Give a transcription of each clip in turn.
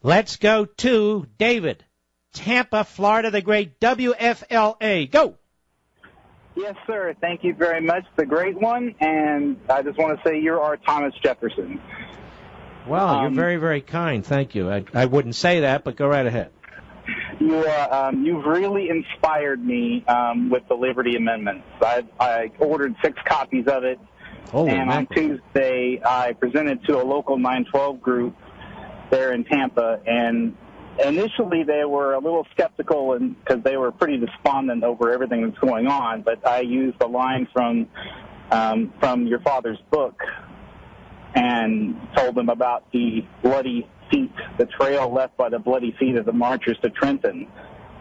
Let's go to David, Tampa, Florida, the great WFLA. Go. Yes, sir. Thank you very much. The great one. And I just want to say you're our Thomas Jefferson. Well, you're very, very kind. Thank you. I wouldn't say that, but go right ahead. You've really inspired me with the Liberty Amendments. I ordered 6 copies of it. Holy and on Tuesday, I presented to a local 912 group there in Tampa. And initially, they were a little skeptical because they were pretty despondent over everything that's going on. But I used a line from your father's book and told them about the bloody feet, the trail left by the bloody feet of the marchers to Trenton,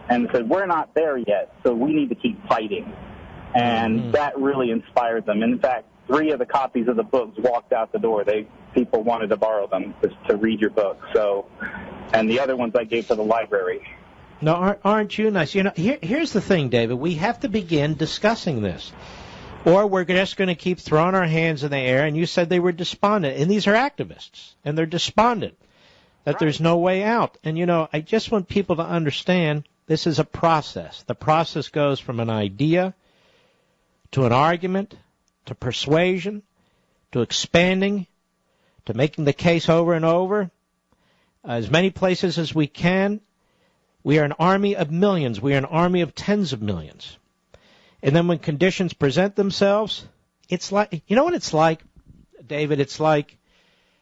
and said, we're not there yet, so we need to keep fighting. And that really inspired them. In fact, 3 of the copies of the books walked out the door. People wanted to borrow them to read your book. So, and the other ones I gave to the library. No, aren't you nice? You know, here's the thing, David. We have to begin discussing this, or we're just going to keep throwing our hands in the air. And you said they were despondent, and these are activists, and they're despondent that there's no way out. And, you know, I just want people to understand this is a process. The process goes from an idea to an argument to persuasion to expanding to making the case over and over, as many places as we can. We are an army of millions. We are an army of tens of millions. And then when conditions present themselves, it's like, you know what it's like, David? It's like,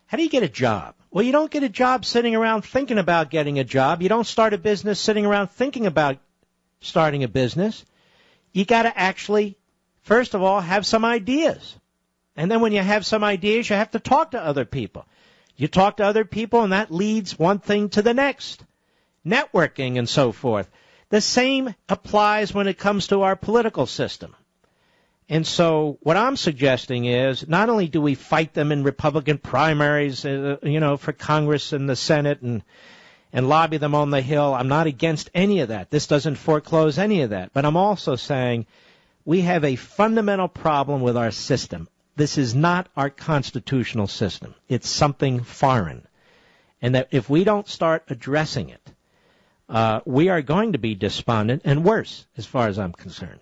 how do you get a job? Well, you don't get a job sitting around thinking about getting a job. You don't start a business sitting around thinking about starting a business. You got to actually, first of all, have some ideas. And then when you have some ideas, you have to talk to other people. You talk to other people, and that leads one thing to the next. Networking and so forth. The same applies when it comes to our political system. And so what I'm suggesting is not only do we fight them in Republican primaries, for Congress and the Senate and lobby them on the Hill. I'm not against any of that. This doesn't foreclose any of that. But I'm also saying we have a fundamental problem with our system. This is not our constitutional system. It's something foreign. And that if we don't start addressing it, we are going to be despondent and worse as far as I'm concerned.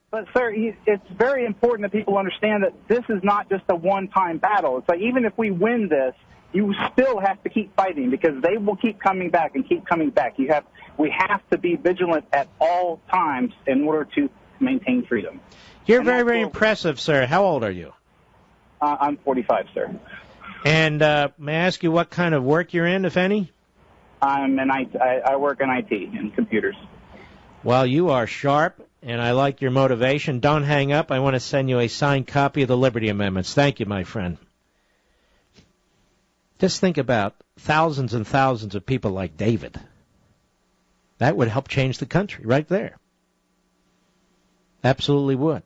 But, sir, it's very important that people understand that this is not just a one-time battle. It's like even if we win this, you still have to keep fighting because they will keep coming back and keep coming back. We have to be vigilant at all times in order to maintain freedom. You're very, very impressive, sir. How old are you? I'm 45, sir. And may I ask you what kind of work you're in, if any? I work in IT and computers. Well, you are sharp. And I like your motivation. Don't hang up. I want to send you a signed copy of the Liberty Amendments. Thank you, my friend. Just think about thousands and thousands of people like David. That would help change the country right there. Absolutely would.